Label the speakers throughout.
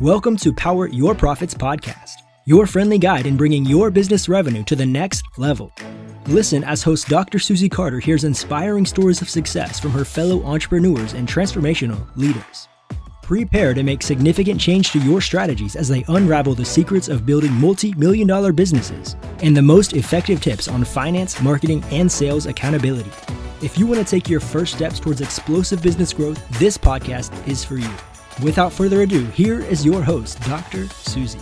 Speaker 1: Welcome to Power Your Profits podcast, your friendly guide in bringing your business revenue to the next level. Listen as host Dr. Susie Carder hears inspiring stories of success from her fellow entrepreneurs and transformational leaders. Prepare to make significant change to your strategies as they unravel the secrets of building multi-million-dollar businesses and the most effective tips on finance, marketing, and sales accountability. If you want to take your first steps towards explosive business growth, this podcast is for you. Without further ado, here is your host, Dr. Susie.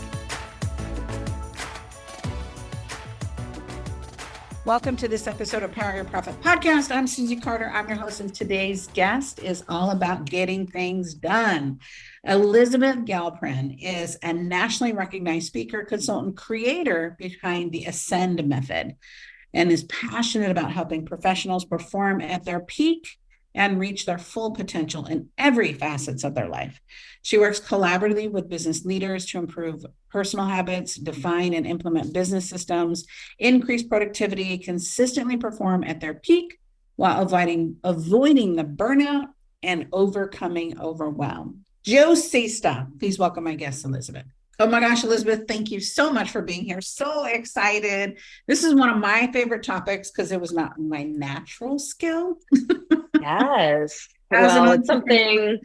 Speaker 2: Welcome to this episode of Power Your Profit podcast. I'm Susie Carder. I'm your host, and today's guest is all about getting things done. Elisabeth Galperin is a nationally recognized speaker, consultant, creator behind the Ascend method, and is passionate about helping professionals perform at their peak and reach their full potential in every facets of their life. She works collaboratively with business leaders to improve personal habits, define and implement business systems, increase productivity, consistently perform at their peak while avoiding the burnout and overcoming overwhelm. Josista, please welcome my guest, Elisabeth. Oh my gosh, Elisabeth, thank you so much for being here. So excited. This is one of my favorite topics because it was not my natural skill.
Speaker 3: Yes. Well, it's something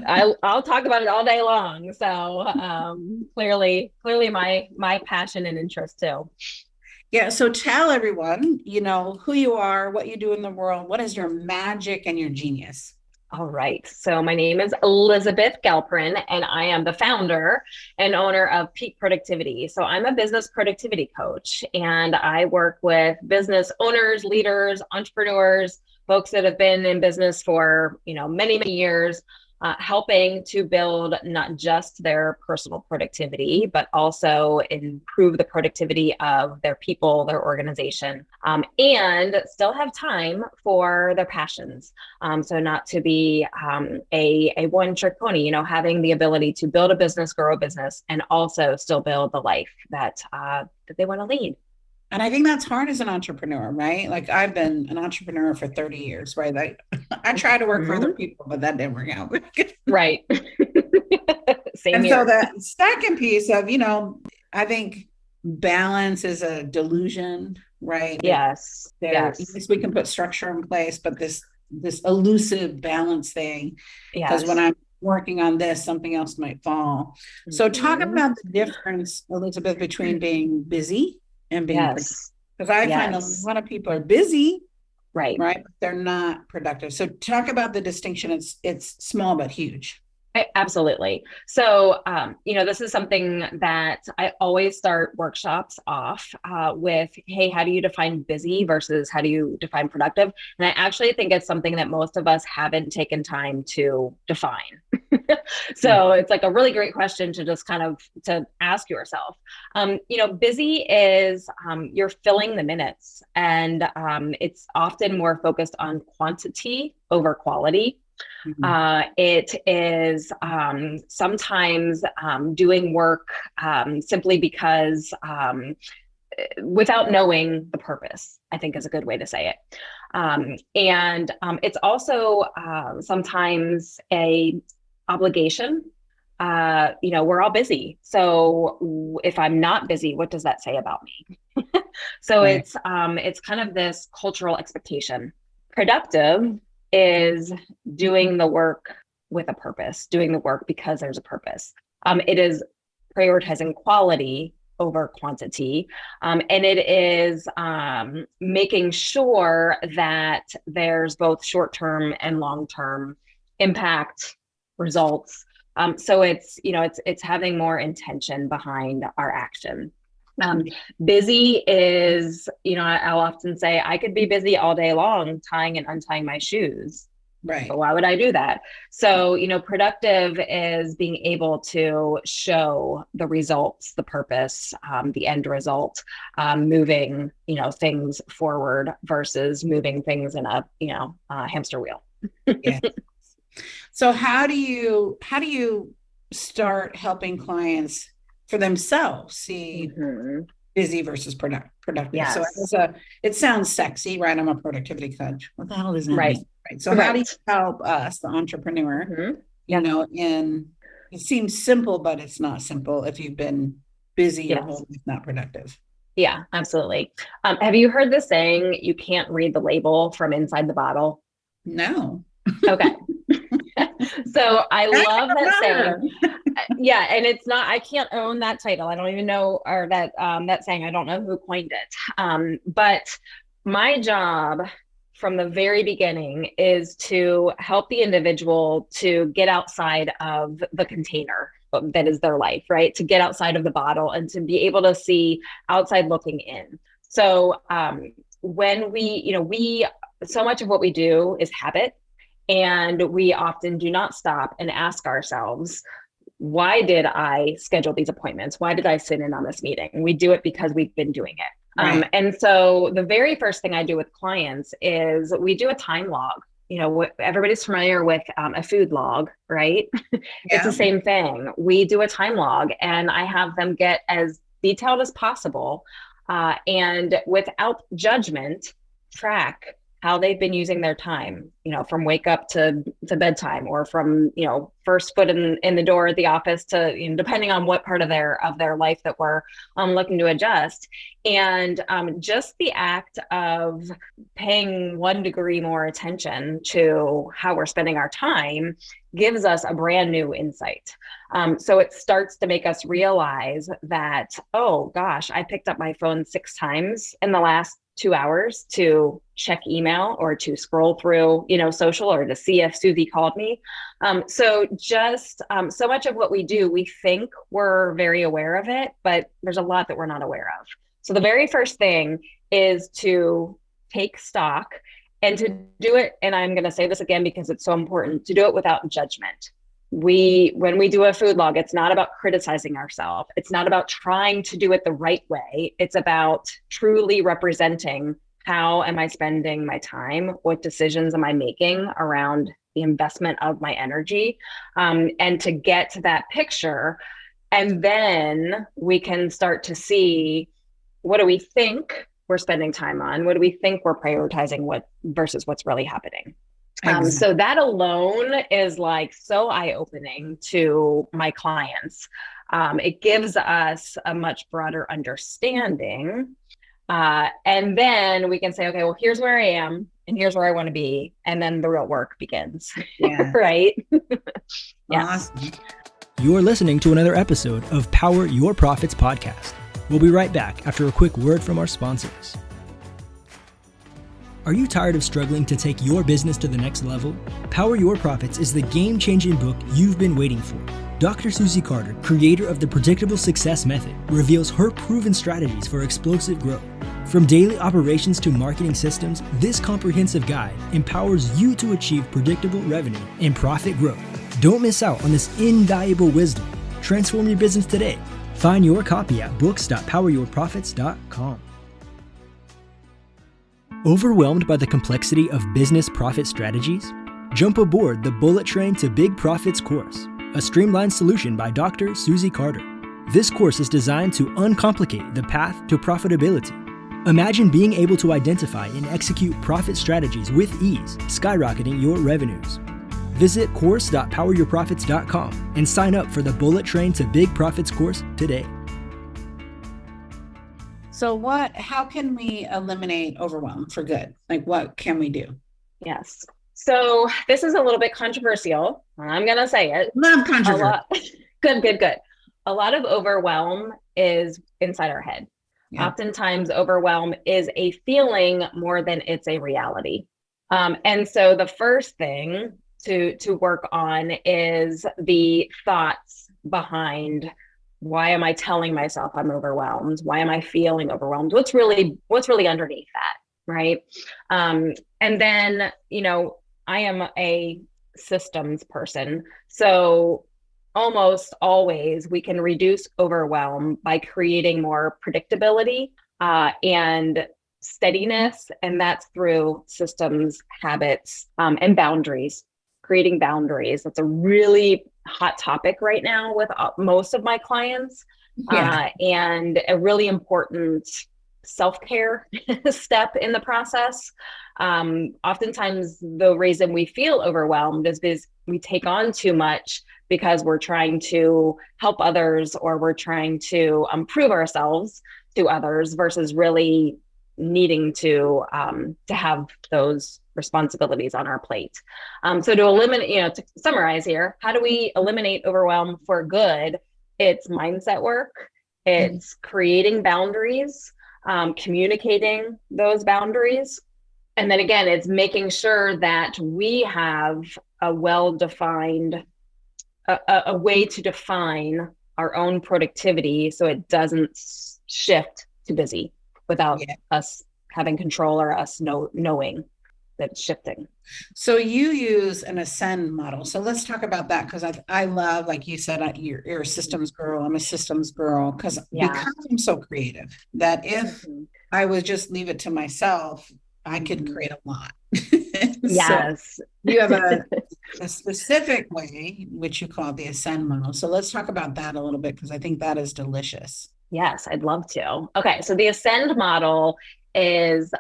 Speaker 3: I'll talk about it all day long. So clearly my passion and interest too.
Speaker 2: Yeah. So tell everyone, who you are, what you do in the world, what is your magic and your genius?
Speaker 3: All right. So my name is Elisabeth Galperin, and I am the founder and owner of Peak Productivity. So I'm a business productivity coach, and I work with business owners, leaders, entrepreneurs, folks that have been in business for, many, many years, helping to build not just their personal productivity, but also improve the productivity of their people, their organization, and still have time for their passions. So not to be a one-trick pony, having the ability to build a business, grow a business, and also still build the life that they want to lead.
Speaker 2: And I think that's hard as an entrepreneur, right? Like I've been an entrepreneur for 30 years, right? I try to work for other people, but that didn't work out.
Speaker 3: Right. Same
Speaker 2: and
Speaker 3: here.
Speaker 2: So that second piece of, I think balance is a delusion, right?
Speaker 3: Yes.
Speaker 2: Yes. We can put structure in place, but this elusive balance thing, because when I'm working on this, something else might fall. Mm-hmm. So talk about the difference, Elisabeth, between being busy and being productive. Because I find a lot of people are busy, right? But they're not productive. So talk about the distinction. It's small but huge.
Speaker 3: Absolutely. So, this is something that I always start workshops off with, hey, how do you define busy versus how do you define productive? And I actually think it's something that most of us haven't taken time to define. So it's like a really great question to just kind of to ask yourself. Busy is you're filling the minutes, and it's often more focused on quantity over quality. Mm-hmm. It is sometimes doing work simply because without knowing the purpose, I think is a good way to say it. And it's also sometimes a obligation. We're all busy. So if I'm not busy, what does that say about me? So it's kind of this cultural expectation. Productive is doing the work with a purpose, doing the work because there's a purpose. It is prioritizing quality over quantity. And it is making sure that there's both short-term and long-term impact results. So it's having more intention behind our action. Busy is, I'll often say I could be busy all day long tying and untying my shoes. Right. But why would I do that? So, productive is being able to show the results, the purpose, the end result, moving, things forward versus moving things in a hamster wheel.
Speaker 2: Yeah. So how do you start helping clients for themselves see busy versus productive? Yes. So it sounds sexy, right? I'm a productivity coach. What the hell does that mean? Right. So how do you help us, the entrepreneur, in It seems simple, but it's not simple if you've been busy your
Speaker 3: Yes.
Speaker 2: whole life, not productive.
Speaker 3: Yeah, absolutely. Have you heard the saying, you can't read the label from inside the bottle?
Speaker 2: No.
Speaker 3: Okay. So I love that saying.
Speaker 2: Remember.
Speaker 3: Yeah, and it's not, I can't own that title. I don't even know, or that saying, I don't know who coined it. But my job from the very beginning is to help the individual to get outside of the container that is their life, right? To get outside of the bottle and to be able to see outside looking in. So when we so much of what we do is habit. And we often do not stop and ask ourselves, why did I schedule these appointments? Why did I sit in on this meeting? We do it because we've been doing it.
Speaker 2: Right.
Speaker 3: And so the very first thing I do with clients is we do a time log. Everybody's familiar with a food log, right? It's the
Speaker 2: Yeah.
Speaker 3: same thing. We do a time log and I have them get as detailed as possible and without judgment, track how they've been using their time, from wake up to bedtime, or from, first foot in the door at the office to, depending on what part of their life that we're looking to adjust. And just the act of paying 1 degree more attention to how we're spending our time gives us a brand new insight. So it starts to make us realize that, oh gosh, I picked up my phone 6 times in the last 2 hours to check email or to scroll through, social, or to see if Susie called me. So much of what we do, we think we're very aware of it, but there's a lot that we're not aware of. So the very first thing is to take stock and to do it. And I'm going to say this again, because it's so important, to do it without judgment. When we do a food log, it's not about criticizing ourselves. It's not about trying to do it the right way. It's about truly representing, how am I spending my time? What decisions am I making around the investment of my energy? And to get to that picture. And then we can start to see, what do we think we're spending time on? What do we think we're prioritizing versus what's really happening?
Speaker 2: Exactly.
Speaker 3: So that alone is like so eye-opening to my clients. It gives us a much broader understanding. And then we can say, okay, well, here's where I am and here's where I want to be. And then the real work begins.
Speaker 2: Yeah.
Speaker 3: Right?
Speaker 2: Yes. Awesome.
Speaker 1: You're listening to another episode of Power Your Profits podcast. We'll be right back after a quick word from our sponsors. Are you tired of struggling to take your business to the next level? Power Your Profits is the game-changing book you've been waiting for. Dr. Susie Carder, creator of the Predictable Success Method, reveals her proven strategies for explosive growth. From daily operations to marketing systems, this comprehensive guide empowers you to achieve predictable revenue and profit growth. Don't miss out on this invaluable wisdom. Transform your business today. Find your copy at books.poweryourprofits.com. Overwhelmed by the complexity of business profit strategies? Jump aboard the Bullet Train to Big Profits course, a streamlined solution by Dr. Susie Carder. This course is designed to uncomplicate the path to profitability. Imagine being able to identify and execute profit strategies with ease, skyrocketing your revenues. Visit course.poweryourprofits.com and sign up for the Bullet Train to Big Profits course today.
Speaker 2: So how can we eliminate overwhelm for good? Like, what can we do?
Speaker 3: Yes. So this is a little bit controversial. I'm going to say it.
Speaker 2: Love controversy.
Speaker 3: Good. A lot of overwhelm is inside our head. Yeah. Oftentimes overwhelm is a feeling more than it's a reality. And so the first thing to work on is the thoughts behind, why am I telling myself I'm overwhelmed? Why am I feeling overwhelmed? What's really underneath that, right? And then, I am a systems person. So almost always we can reduce overwhelm by creating more predictability and steadiness. And that's through systems, habits, and boundaries. Creating boundaries. That's a really hot topic right now with most of my clients. Yeah. And a really important self-care step in the process. Oftentimes the reason we feel overwhelmed is because we take on too much because we're trying to help others or we're trying to prove ourselves to others versus really needing to have those responsibilities on our plate. So to eliminate, to summarize here, how do we eliminate overwhelm for good? It's mindset work. It's creating boundaries, communicating those boundaries. And then again, it's making sure that we have a well-defined, a way to define our own productivity so it doesn't shift to busy without us having control or us knowing that it's shifting.
Speaker 2: So you use an ascend model. So let's talk about that, because I love, like you said, you're a systems girl. I'm a systems girl because I'm so creative that if I would just leave it to myself, I could create a lot.
Speaker 3: Yes.
Speaker 2: So you have a specific way, which you call the ascend model. So let's talk about that a little bit, because I think that is delicious.
Speaker 3: Yes, I'd love to. Okay, so the ascend model is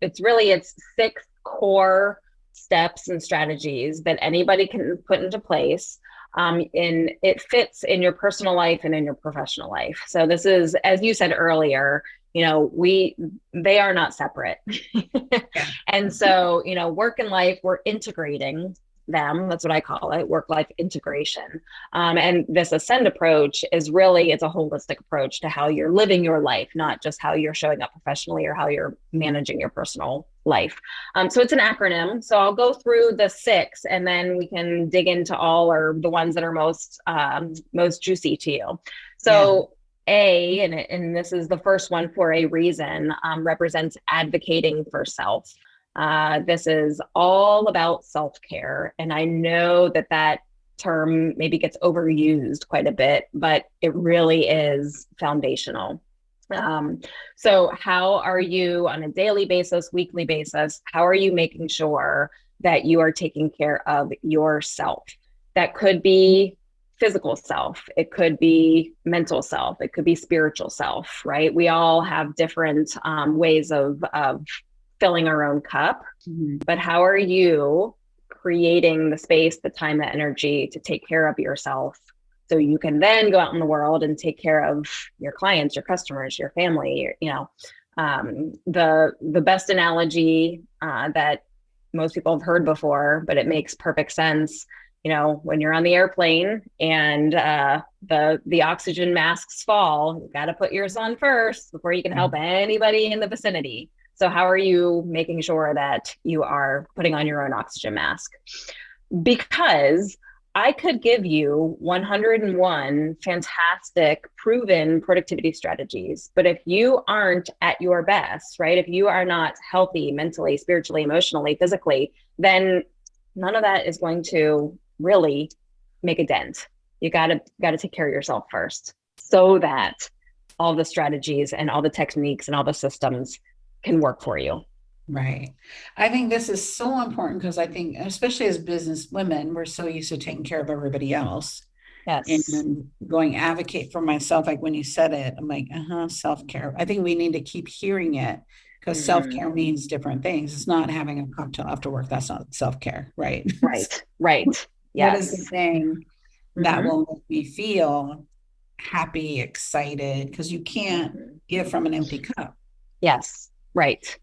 Speaker 3: it's 6 core steps and strategies that anybody can put into place. And it fits in your personal life and in your professional life. So this is, as you said earlier, they are not separate. And so, work and life, we're integrating them. That's what I call it, work-life integration. And this ascend approach is really, it's a holistic approach to how you're living your life, not just how you're showing up professionally or how you're managing your personal life. So it's an acronym. So I'll go through the 6 and then we can dig into all or the ones that are most juicy to you. So A, and this is the first one for a reason, represents advocating for self. This is all about self-care. And I know that term maybe gets overused quite a bit, but it really is foundational. So how are you on a daily basis, weekly basis, how are you making sure that you are taking care of yourself? That could be physical self, it could be mental self, it could be spiritual self, right? We all have different ways of filling our own cup, but how are you creating the space, the time, the energy to take care of yourself so you can then go out in the world and take care of your clients, your customers, your family? The best analogy that most people have heard before, but it makes perfect sense. When you're on the airplane and the oxygen masks fall, you got to put yours on first before you can help anybody in the vicinity. So how are you making sure that you are putting on your own oxygen mask? Because I could give you 101 fantastic, proven productivity strategies, but if you aren't at your best, right? If you are not healthy mentally, spiritually, emotionally, physically, then none of that is going to really make a dent. You got to take care of yourself first so that all the strategies and all the techniques and all the systems can work for you.
Speaker 2: Right. I think this is so important because I think, especially as business women, we're so used to taking care of everybody else.
Speaker 3: Yes.
Speaker 2: And going advocate for myself. Like when you said it, I'm like, self-care. I think we need to keep hearing it because self-care means different things. It's not having a cocktail after work. That's not self-care. Right.
Speaker 3: Right.
Speaker 2: Yes. What is the thing that will make me feel happy, excited? Because you can't give from an empty cup.
Speaker 3: Yes. Right.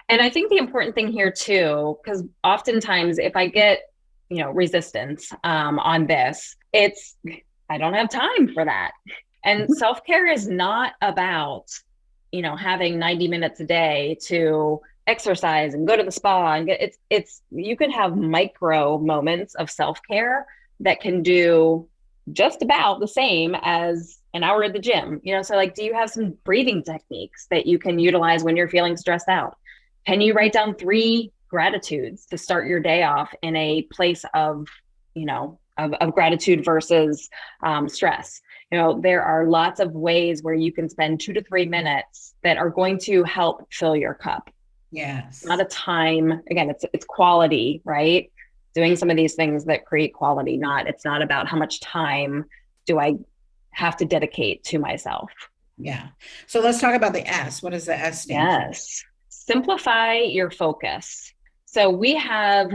Speaker 3: And I think the important thing here too, because oftentimes if I get, resistance on this, it's, I don't have time for that. And self-care is not about, having 90 minutes a day to exercise and go to the spa and you can have micro moments of self-care that can do just about the same as an hour at the gym. So like, do you have some breathing techniques that you can utilize when you're feeling stressed out? Can you write down 3 gratitudes to start your day off in a place of gratitude versus stress? There are lots of ways where you can spend 2 to 3 minutes that are going to help fill your cup.
Speaker 2: Yes.
Speaker 3: Not a time. Again, it's quality, right? Doing some of these things that create quality. It's not about how much time do I have to dedicate to myself.
Speaker 2: Yeah. So let's talk about the S. What does the S stand for?
Speaker 3: Yes. Simplify your focus. So we have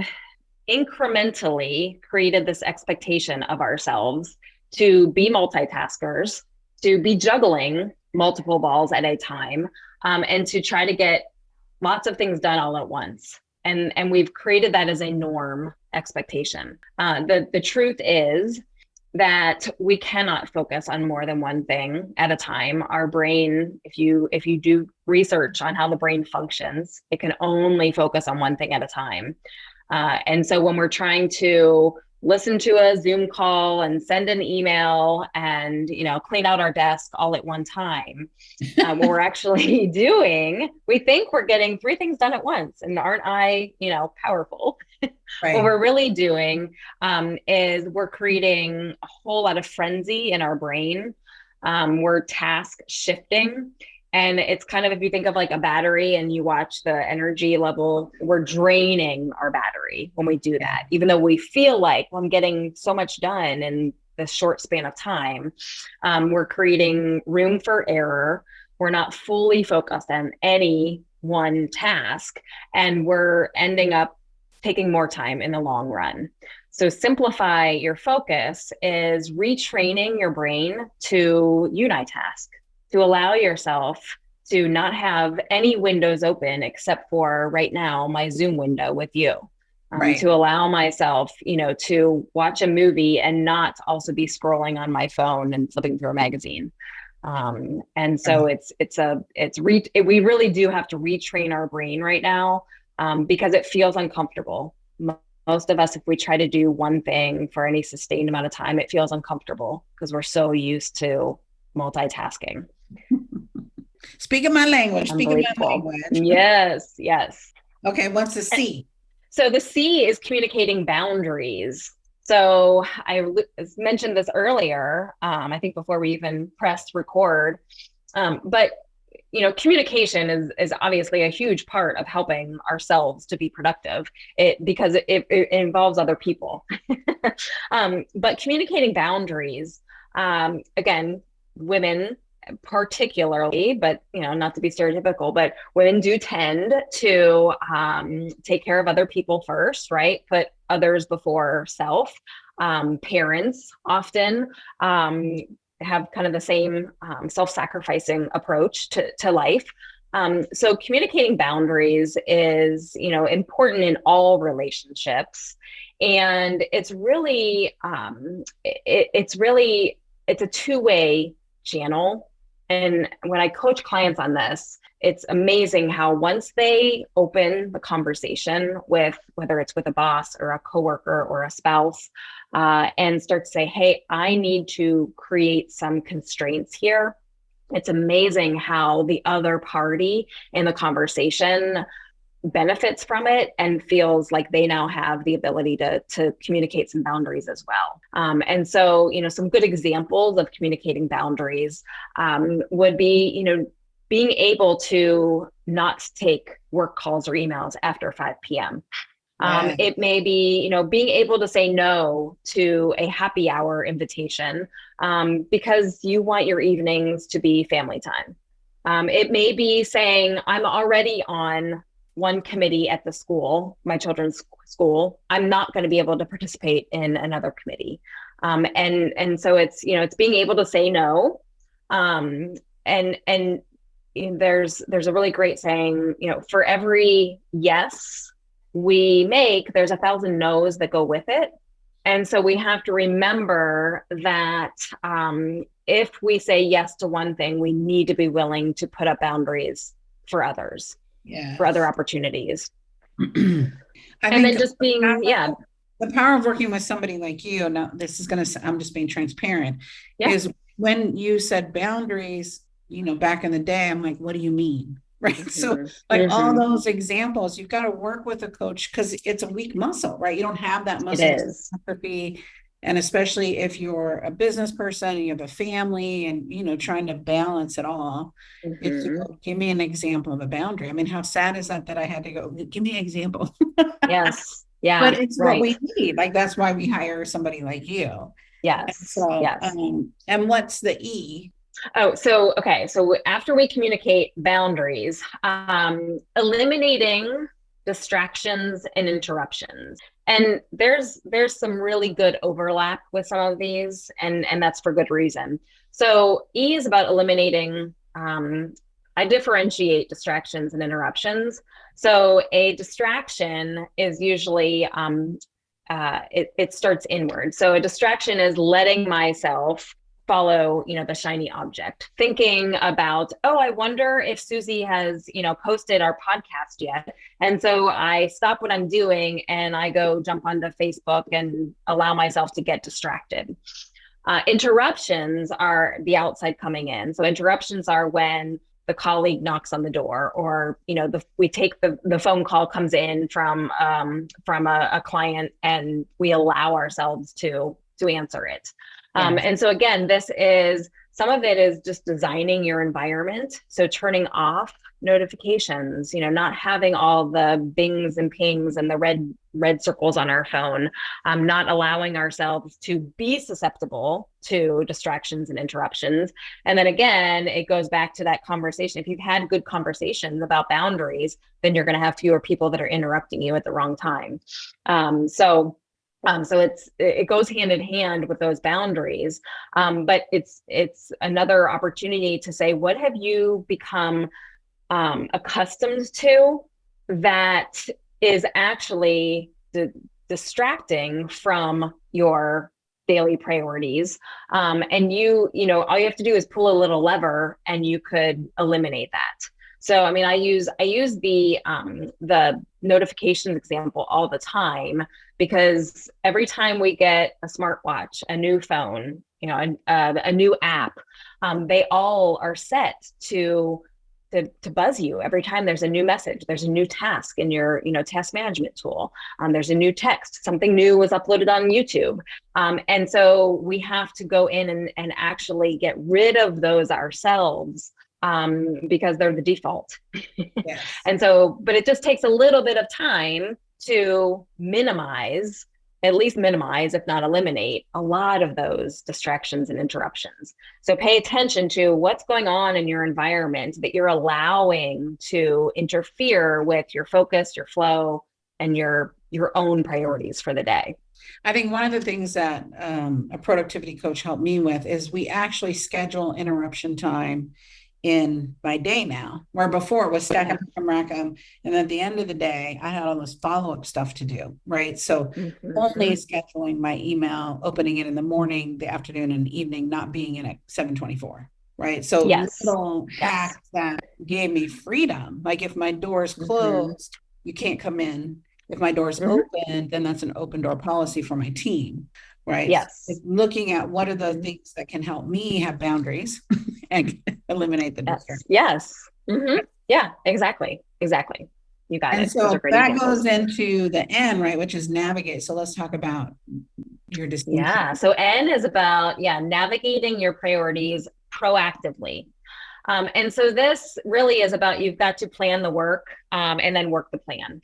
Speaker 3: incrementally created this expectation of ourselves to be multitaskers, to be juggling multiple balls at a time, and to try to get lots of things done all at once. And we've created that as a norm expectation. The truth is that we cannot focus on more than one thing at a time. Our brain, if you do research on how the brain functions, it can only focus on one thing at a time. And so when we're trying to listen to a Zoom call and send an email and, clean out our desk all at one time, what we're actually doing, we think we're getting 3 things done at once. And aren't I, powerful? Right. What we're really doing is we're creating a whole lot of frenzy in our brain. We're task shifting. And it's kind of, if you think of like a battery and you watch the energy level, we're draining our battery when we do that, even though we feel like, well, I'm getting so much done in this short span of time. We're creating room for error. We're not fully focused on any one task, and we're ending up taking more time in the long run. So simplify your focus is retraining your brain to unitask, to allow yourself to not have any windows open except for right now, my Zoom window with you. Right. To allow myself, to watch a movie and not also be scrolling on my phone and flipping through a magazine. And so we really do have to retrain our brain right now, because it feels uncomfortable. Most of us, if we try to do one thing for any sustained amount of time, it feels uncomfortable because we're so used to multitasking.
Speaker 2: Speaking my language.
Speaker 3: Yes.
Speaker 2: Okay, what's the C?
Speaker 3: So the C is communicating boundaries. So I mentioned this earlier, I think before we even pressed record, but communication is obviously a huge part of helping ourselves to be productive, because it involves other people. But communicating boundaries, again, women particularly, but not to be stereotypical, but women do tend to take care of other people first, right? Put others before self. Parents often have kind of the same self-sacrificing approach to life. So communicating boundaries is, important in all relationships. And it's really, it's a two-way channel. And when I coach clients on this, it's amazing how once they open the conversation with, whether it's with a boss or a coworker or a spouse, and start to say, hey, I need to create some constraints here. It's amazing how the other party in the conversation benefits from it and feels like they now have the ability to communicate some boundaries as well. And so, some good examples of communicating boundaries would be, being able to not take work calls or emails after 5 p.m. It may be, being able to say no to a happy hour invitation because you want your evenings to be family time. It may be saying, I'm already on one committee at the school, my children's school. I'm not going to be able to participate in another committee. And so it's, it's being able to say no. And there's a really great saying, for every yes we make, there's 1,000 no's that go with it. And so we have to remember that if we say yes to one thing, we need to be willing to put up boundaries for others, for other opportunities. And then just being,
Speaker 2: the power of working with somebody like you, now this is I'm just being transparent, is when you said boundaries, back in the day, I'm like, what do you mean? Right. Mm-hmm. So like all those examples, you've got to work with a coach because it's a weak muscle, right? You don't have that muscle atrophy. And especially if you're a business person and you have a family and, trying to balance it all. Mm-hmm. Give me an example of a boundary. I mean, how sad is that I had to go, give me an example.
Speaker 3: Yes. Yeah.
Speaker 2: But it's what we need. Like, that's why we hire somebody like you.
Speaker 3: Yes.
Speaker 2: And so, and what's the E?
Speaker 3: Oh, so after we communicate boundaries, eliminating distractions and interruptions. And there's some really good overlap with some of these, and that's for good reason. So E is about eliminating, I differentiate distractions and interruptions. So a distraction is usually, it starts inward. So a distraction is letting myself follow, the shiny object, thinking about, oh, I wonder if Susie has, posted our podcast yet. And so I stop what I'm doing and I go jump onto Facebook and allow myself to get distracted. Interruptions are the outside coming in. So interruptions are when the colleague knocks on the door, or we take the phone call comes in from a client, and we allow ourselves to answer it. Yes. And so again, some of it is just designing your environment. So turning off notifications, not having all the bings and pings and the red circles on our phone, not allowing ourselves to be susceptible to distractions and interruptions. And then again, it goes back to that conversation. If you've had good conversations about boundaries, then you're going to have fewer people that are interrupting you at the wrong time. So it goes hand in hand with those boundaries, but it's another opportunity to say, what have you become accustomed to that is actually distracting from your daily priorities? And all you have to do is pull a little lever, and you could eliminate that. So, I mean, I use the notifications example all the time, because every time we get a smartwatch, a new phone, a new app, they all are set to buzz you every time there's a new message, there's a new task in your, task management tool. There's a new text, something new was uploaded on YouTube. And so we have to go in and actually get rid of those ourselves, because they're the default. Yes. And so, but it just takes a little bit of time to at least minimize, if not eliminate, a lot of those distractions and interruptions. So pay attention to what's going on in your environment that you're allowing to interfere with your focus, your flow, and your own priorities for the day.
Speaker 2: I think one of the things that a productivity coach helped me with is we actually schedule interruption time in my day now, where before it was stack up from rack up, and at the end of the day I had all this follow-up stuff to do, right? So only scheduling my email, opening it in the morning, the afternoon, and evening, not being in at 7:24, right? So little hacks that gave me freedom. Like if my door is closed, you can't come in. If my door is open, then that's an open door policy for my team, right?
Speaker 3: Yes.
Speaker 2: So looking at what are the things that can help me have boundaries and eliminate the distraction.
Speaker 3: Yes. Yeah, exactly. You got it.
Speaker 2: So that goes into the N, right, which is navigate. So let's talk about your distinction.
Speaker 3: Yeah. So N is about, navigating your priorities proactively. And so this really is about, you've got to plan the work, and then work the plan.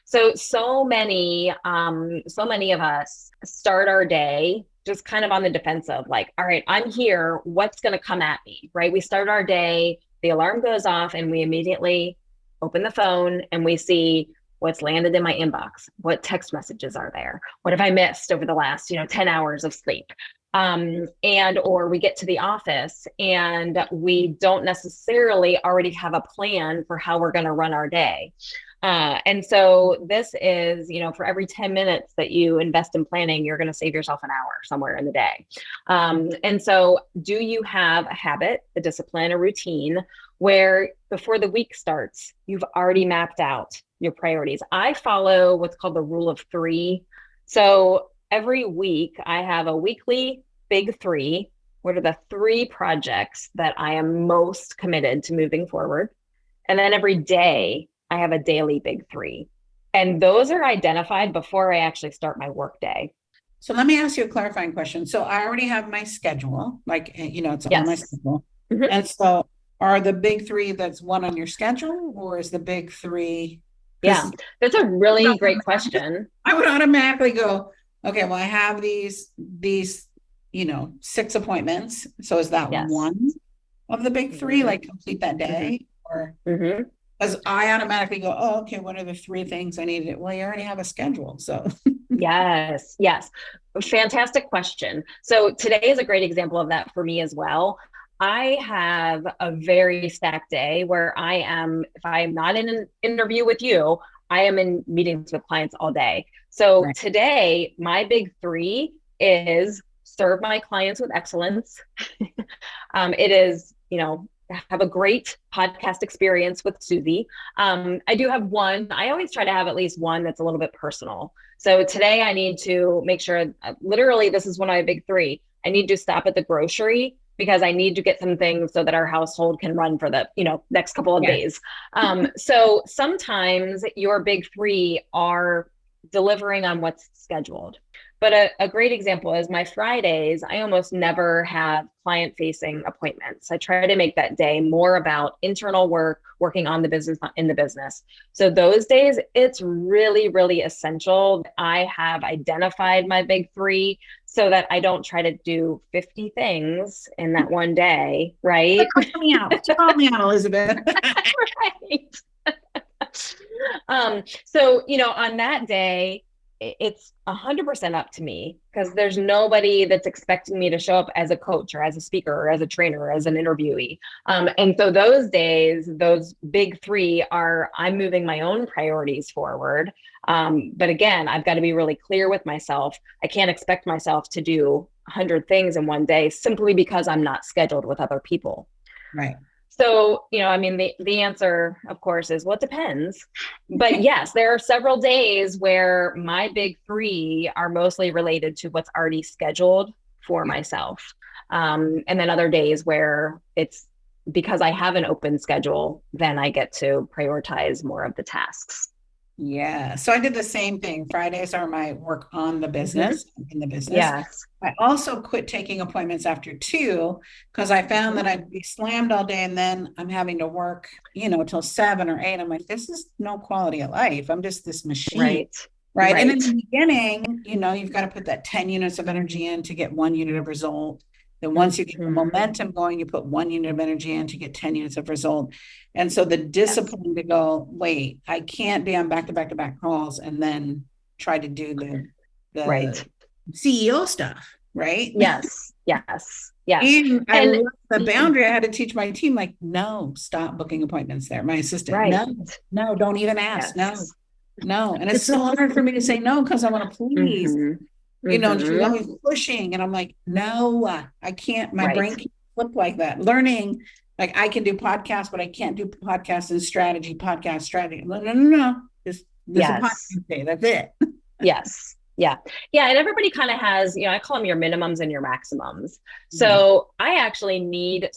Speaker 3: So many of us start our day just kind of on the defensive, like, all right, I'm here, what's going to come at me, right? We start our day, the alarm goes off, and we immediately open the phone and we see what's landed in my inbox. What text messages are there? What have I missed over the last, 10 hours of sleep? Or we get to the office and we don't necessarily already have a plan for how we're going to run our day. And so this is, for every 10 minutes that you invest in planning, you're going to save yourself an hour somewhere in the day. And so do you have a habit, a discipline, a routine where before the week starts, you've already mapped out your priorities? I follow what's called the rule of 3. So every week I have a weekly big 3. What are the 3 projects that I am most committed to moving forward? And then every day I have a daily big 3. And those are identified before I actually start my work day.
Speaker 2: So let me ask you a clarifying question. So I already have my schedule, it's on my schedule. And so are the big 3 that's one on your schedule, or is the big 3?
Speaker 3: Yeah, that's a really great question.
Speaker 2: I would automatically go, okay, well, I have these 6 appointments. So is that one of the big 3, like complete that day? Or Because I automatically go, oh, okay, what are the three things I need to do? Well, you already have a schedule. So
Speaker 3: Yes, yes. Fantastic question. So today is a great example of that for me as well. I have a very stacked day where I am, if I am not in an interview with you, I am in meetings with clients all day. So
Speaker 2: right.
Speaker 3: today, my big three is serve my clients with excellence. It is, have a great podcast experience with Susie. I do have one. I always try to have at least one that's a little bit personal. So today I need to make sure, literally, this is one of my big three. I need to stop at the grocery because I need to get some things so that our household can run for the, next couple of days. So sometimes your big three are delivering on what's scheduled. But a great example is my Fridays, I almost never have client facing appointments. I try to make that day more about internal work, working on the business, not in the business. So those days, it's really, really essential that I have identified my big three so that I don't try to do 50 things in that one day, right?
Speaker 2: Call me out. Call me out, Elisabeth.
Speaker 3: Right. So, on that day, it's 100% up to me because there's nobody that's expecting me to show up as a coach or as a speaker or as a trainer or as an interviewee. And so those days, those big three are I'm moving my own priorities forward. But again, I've got to be really clear with myself. I can't expect myself to do 100 things in one day simply because I'm not scheduled with other people.
Speaker 2: Right.
Speaker 3: So, the answer, of course, is, well, it depends. But yes, there are several days where my big three are mostly related to what's already scheduled for myself. And then other days where it's because I have an open schedule, then I get to prioritize more of the tasks.
Speaker 2: Yeah. So I did the same thing. Fridays are my work on the business, in the business.
Speaker 3: Yes.
Speaker 2: I also quit taking appointments after 2 because I found that I'd be slammed all day and then I'm having to work, till 7 or 8. I'm like, this is no quality of life. I'm just this machine.
Speaker 3: Right.
Speaker 2: Right. And in the beginning, you've got to put that 10 units of energy in to get 1 unit of result. Then once you get the momentum going, you put 1 unit of energy in to get 10 units of result. And so the discipline to go, wait, I can't be on back-to-back-to-back calls and then try to do the
Speaker 3: right.
Speaker 2: CEO stuff, right?
Speaker 3: Yes. Yes. Yes.
Speaker 2: And I love the boundary I had to teach my team, like, no, stop booking appointments there. My assistant,
Speaker 3: right.
Speaker 2: No, don't even ask.
Speaker 3: Yes.
Speaker 2: No. And it's so hard for me to say no because I want to please. And she's always pushing. And I'm like, no, I can't. My brain can't flip like that. Learning, like I can do podcasts, but I can't do podcasts and podcast strategy. No. This is a podcast day. That's it.
Speaker 3: Yes. Yeah. Yeah. And everybody kind of has, I call them your minimums and your maximums. So I actually need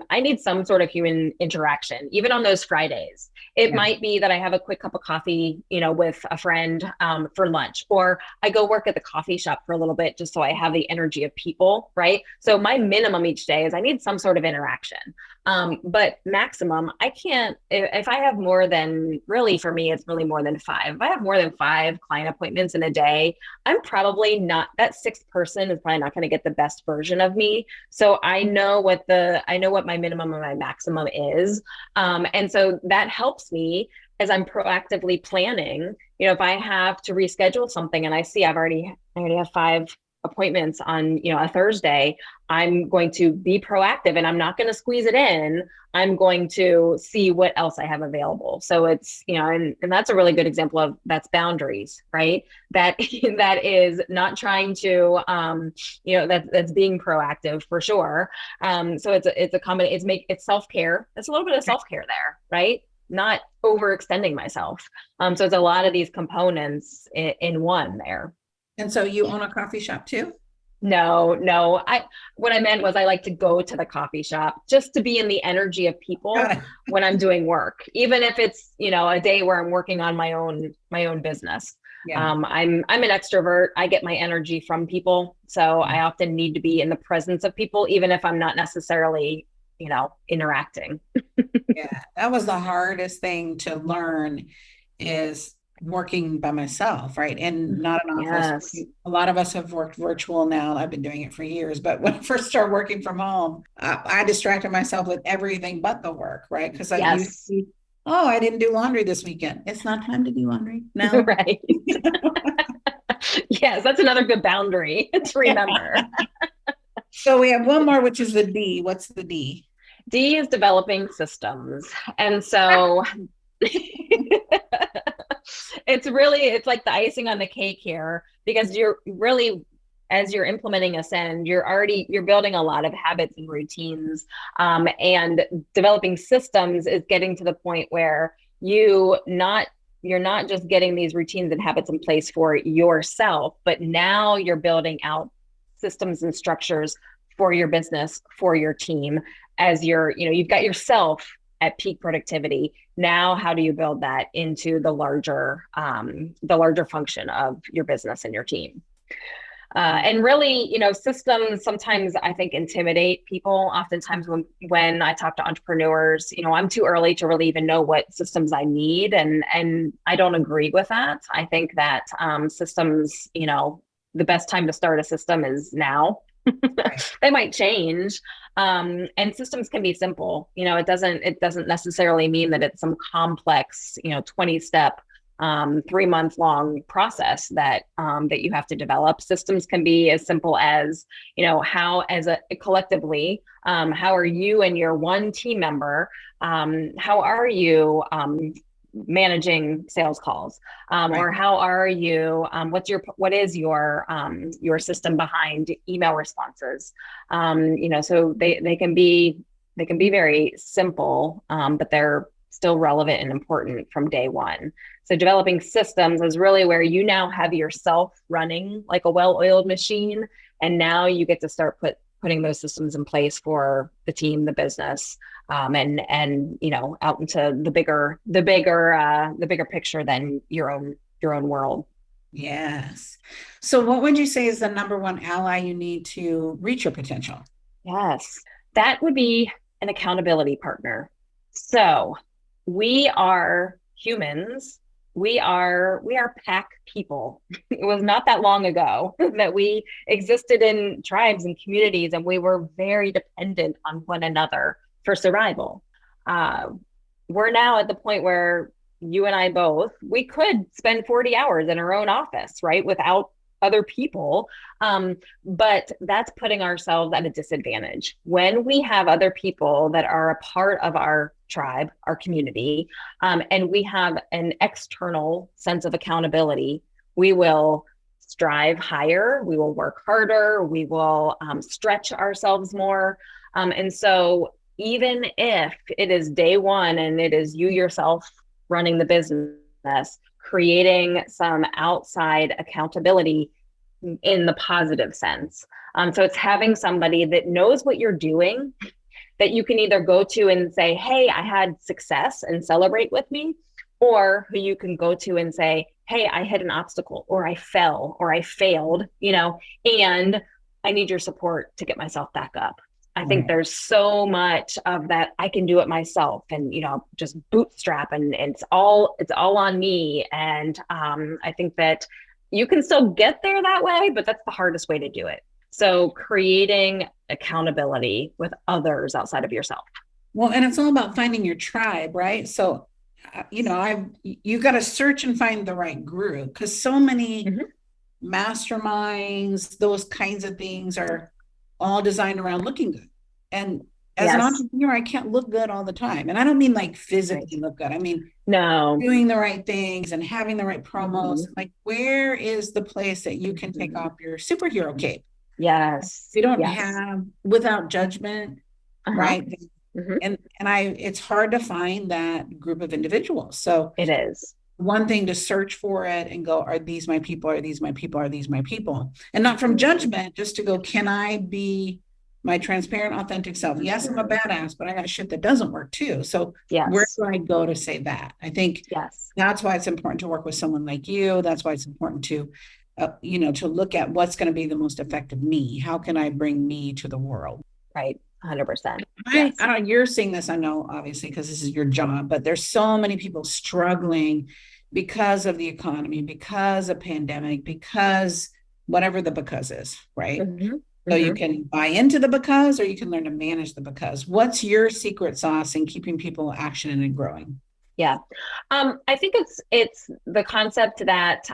Speaker 3: I need some sort of human interaction, even on those Fridays. It might be that I have a quick cup of coffee, with a friend for lunch, or I go work at the coffee shop for a little bit just so I have the energy of people, right? So my minimum each day is I need some sort of interaction. But maximum, I can't, if I have more than, really for me, it's really more than 5. If I have more than 5 client appointments in a day, I'm probably not, that 6th person is probably not going to get the best version of me. So I know what my minimum and my maximum is. And so that helps me as I'm proactively planning. If I have to reschedule something and I see I already have 5 appointments on, a Thursday, I'm going to be proactive and I'm not going to squeeze it in. I'm going to see what else I have available. So it's, and that's a really good example of that's boundaries, right? That is not trying to, that's being proactive for sure. So it's a combination, it's self-care. It's a little bit of self-care there, right? Not overextending myself. So it's a lot of these components in one there.
Speaker 2: And so you own a coffee shop too?
Speaker 3: No. What I meant was I like to go to the coffee shop just to be in the energy of people when I'm doing work, even if it's, a day where I'm working on my own business. Yeah. I'm an extrovert. I get my energy from people. So I often need to be in the presence of people, even if I'm not necessarily, interacting.
Speaker 2: Yeah. That was the hardest thing to learn is working by myself, right? And not an office. Yes. A lot of us have worked virtual now. I've been doing it for years, but when I first started working from home, I distracted myself with everything but the work, right? Because I used to be Oh, I didn't do laundry this weekend. It's not time to do laundry. No.
Speaker 3: Right. Yes, that's another good boundary to remember.
Speaker 2: So we have one more, which is the D. What's the D?
Speaker 3: D is developing systems. And so it's like the icing on the cake here, because you're really, as you're implementing Ascend, you're building a lot of habits and routines, and developing systems is getting to the point where you're not just getting these routines and habits in place for yourself, but now you're building out systems and structures for your business, for your team, as you've got yourself at peak productivity. Now, how do you build that into the larger function of your business and your team? And really, systems sometimes I think intimidate people. Oftentimes when I talk to entrepreneurs, I'm too early to really even know what systems I need. And I don't agree with that. I think that systems, the best time to start a system is now. They might change. And systems can be simple. It doesn't necessarily mean that it's some complex, 20-step 3-month long process that you have to develop. Systems can be as simple as, how collectively, how are you and your one team member, how are you managing sales calls, or how are you, what is your system behind email responses? So they can be very simple, but they're still relevant and important from day one. So developing systems is really where you now have yourself running like a well-oiled machine. And now you get to start putting those systems in place for the team, the business, and out into the bigger picture than your own world.
Speaker 2: Yes. So what would you say is the number one ally you need to reach your potential?
Speaker 3: Yes, that would be an accountability partner. So we are humans. We are pack people. It was not that long ago that we existed in tribes and communities, and we were very dependent on one another for survival. We're now at the point where you and I both, we could spend 40 hours in our own office, right, without other people. But that's putting ourselves at a disadvantage. When we have other people that are a part of our tribe, our community, and we have an external sense of accountability, we will strive higher, we will work harder, we will stretch ourselves more. And so even if it is day one and it is you yourself running the business, creating some outside accountability in the positive sense. So it's having somebody that knows what you're doing, that you can either go to and say, hey, I had success, and celebrate with me, or who you can go to and say, hey, I hit an obstacle, or I fell, or I failed, and I need your support to get myself back up. I think there's so much of that. I can do it myself, and, just bootstrap, and it's all on me. And I think that you can still get there that way, but that's the hardest way to do it. So creating accountability with others outside of yourself.
Speaker 2: Well, and it's all about finding your tribe, right? So, you got to search and find the right group, because so many masterminds, those kinds of things are all designed around looking good. And as an entrepreneur, I can't look good all the time. And I don't mean like physically look good. I mean, doing the right things and having the right promos. Like, where is the place that you can take off your superhero cape?
Speaker 3: Yes.
Speaker 2: You don't have, without judgment, right? And it's hard to find that group of individuals. So
Speaker 3: it is
Speaker 2: one thing to search for it and go, are these my people? Are these my people? Are these my people? And not from judgment, just to go, can I be my transparent, authentic self? Yes, I'm a badass, but I got shit that doesn't work too. So where do I go to say that? I think that's why it's important to work with someone like you. That's why it's important to, to look at what's going to be the most effective me. How can I bring me to the world?
Speaker 3: Right. 100%.
Speaker 2: I don't, you're seeing this, I know, obviously, because this is your job, but there's so many people struggling because of the economy, because of pandemic, because whatever the because is, right? So you can buy into the because, or you can learn to manage the because. What's your secret sauce in keeping people action and growing?
Speaker 3: Yeah. I think it's the concept that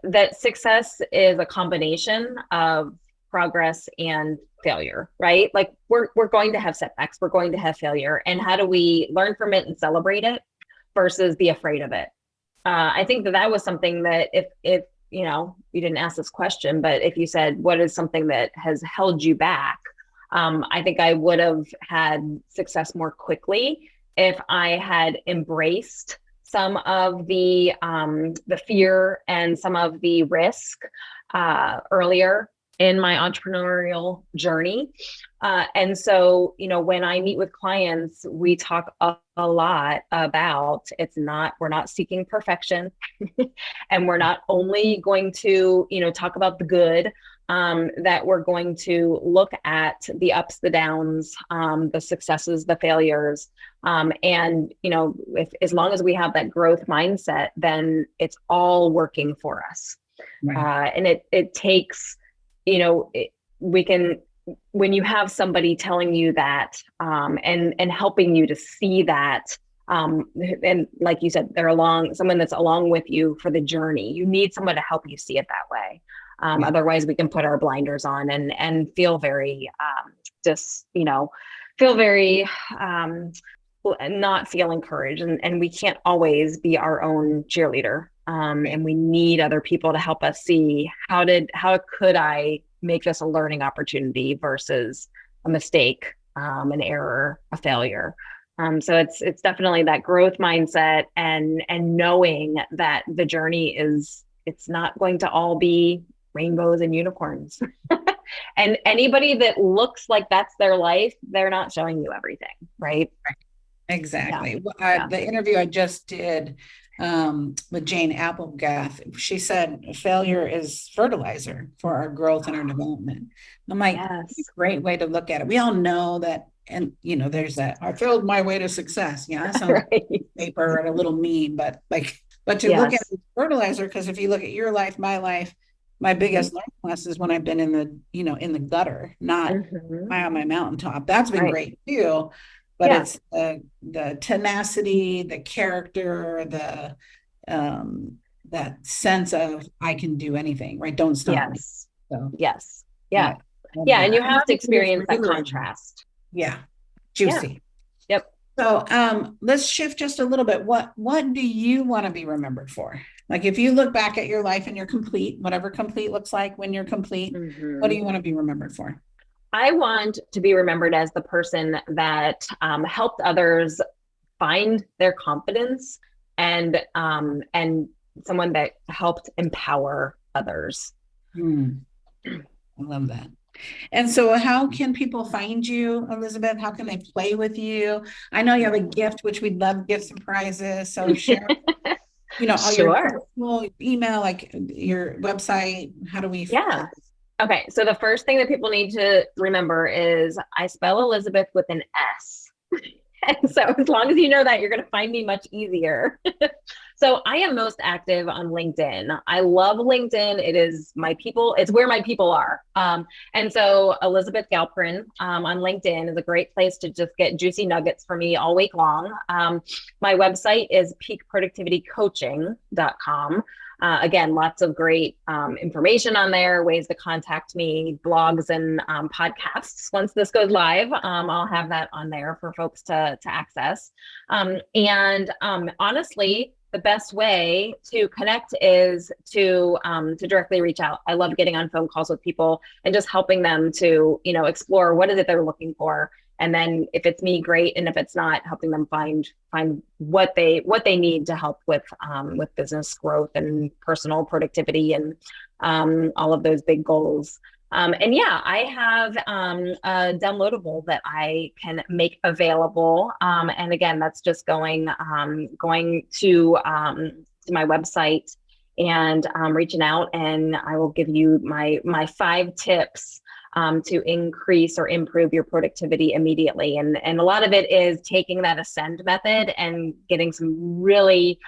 Speaker 3: that success is a combination of progress and failure, right? Like we're going to have setbacks, we're going to have failure, and how do we learn from it and celebrate it versus be afraid of it? I think that was something that if you know, you didn't ask this question, but if you said what is something that has held you back, I think I would have had success more quickly if I had embraced some of the fear and some of the risk earlier in my entrepreneurial journey. And so, you know, when I meet with clients, we talk a lot about we're not seeking perfection and we're not only going to, you know, talk about the good, that we're going to look at the ups, the downs, the successes, the failures. And, you know, as long as we have that growth mindset, then it's all working for us. Right. And it takes, you know, when you have somebody telling you that, and helping you to see that, and like you said, someone that's along with you for the journey, you need someone to help you see it that way. Otherwise we can put our blinders on and feel very, not feel encouraged, and we can't always be our own cheerleader. And we need other people to help us see how could I make this a learning opportunity versus a mistake, an error, a failure. So it's definitely that growth mindset and knowing that the journey it's not going to all be rainbows and unicorns. And anybody that looks like that's their life, they're not showing you everything, right?
Speaker 2: Exactly. Yeah. The interview I just did with Jane Applegath, she said failure is fertilizer for our growth and our development. I'm like, yes. That's a great way to look at it. We all know that, and you know, there's that I failed my way to success. Yeah, that sounds right. Like paper and a little mean, but to look at it as fertilizer, because if you look at your life, my life, my biggest learning class is when I've been in the gutter, not high on my mountaintop. That's been great too. But it's the tenacity, the character, that sense of I can do anything, right? Don't stop me. So,
Speaker 3: yes. Yeah. Yeah. And you have to experience that contrast.
Speaker 2: Yeah. Juicy.
Speaker 3: Yeah. Yep.
Speaker 2: So let's shift just a little bit. What do you want to be remembered for? Like if you look back at your life and you're complete, whatever complete looks like when you're complete, what do you want to be remembered for?
Speaker 3: I want to be remembered as the person that helped others find their confidence and someone that helped empower others.
Speaker 2: I love that. And so how can people find you, Elisabeth? How can they play with you? I know you have a gift, which we'd love gifts and prizes. So share, all your email, like your website. How do we?
Speaker 3: Yeah. Okay, so the first thing that people need to remember is I spell Elisabeth with an S. And so as long as you know that, you're going to find me much easier. So I am most active on LinkedIn. I love LinkedIn. It is it's where my people are. And so Elisabeth Galperin on LinkedIn is a great place to just get juicy nuggets for me all week long. My website is peakproductivitycoaching.com. Again, lots of great information on there, ways to contact me, blogs and podcasts. Once this goes live, I'll have that on there for folks to access. And honestly, the best way to connect is to directly reach out. I love getting on phone calls with people and just helping them to, explore what is it they're looking for. And then if it's me, great. And if it's not, helping them find what they need to help with business growth and personal productivity and all of those big goals. And yeah, I have a downloadable that I can make available. And again, that's just going to my website and reaching out, and I will give you my 5 tips to increase or improve your productivity immediately. And a lot of it is taking that ascend method and getting some really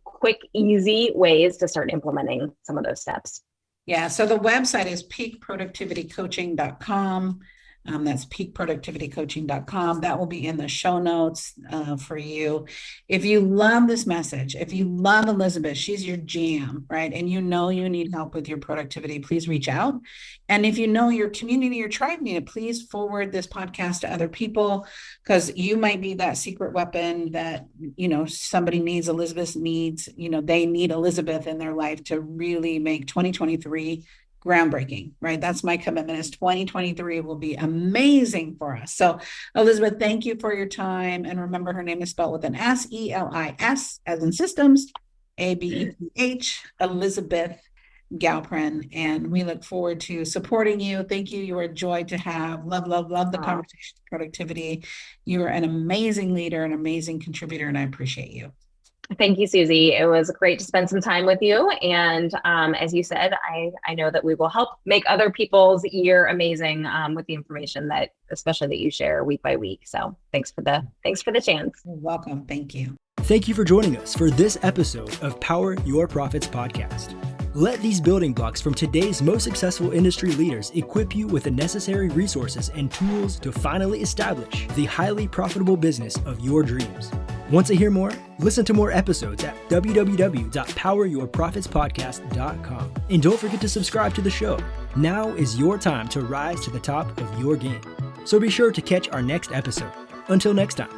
Speaker 3: quick, easy ways to start implementing some of those steps.
Speaker 2: Yeah. So the website is peakproductivitycoaching.com. That's peakproductivitycoaching.com. That will be in the show notes for you. If you love this message, if you love Elisabeth, she's your jam, right? And you know you need help with your productivity, please reach out. And if you know your community or tribe need it, please forward this podcast to other people, because you might be that secret weapon that, somebody needs. Elisabeth needs, they need Elisabeth in their life to really make 2023 groundbreaking, right? That's my commitment, is 2023 will be amazing for us. So Elisabeth, thank you for your time. And remember, her name is spelled with an S, Elis, as in systems, Abeth, Elisabeth Galperin. And we look forward to supporting you. Thank you. You are a joy to have. Love the conversation, productivity. You are an amazing leader, an amazing contributor, and I appreciate you.
Speaker 3: Thank you, Susie. It was great to spend some time with you. And as you said, I know that we will help make other people's year amazing with the information that, especially that you share week by week. So thanks for the chance.
Speaker 2: You're welcome. Thank you.
Speaker 1: Thank you for joining us for this episode of Power Your Profits podcast. Let these building blocks from today's most successful industry leaders equip you with the necessary resources and tools to finally establish the highly profitable business of your dreams. Want to hear more? Listen to more episodes at www.poweryourprofitspodcast.com. And don't forget to subscribe to the show. Now is your time to rise to the top of your game. So be sure to catch our next episode. Until next time.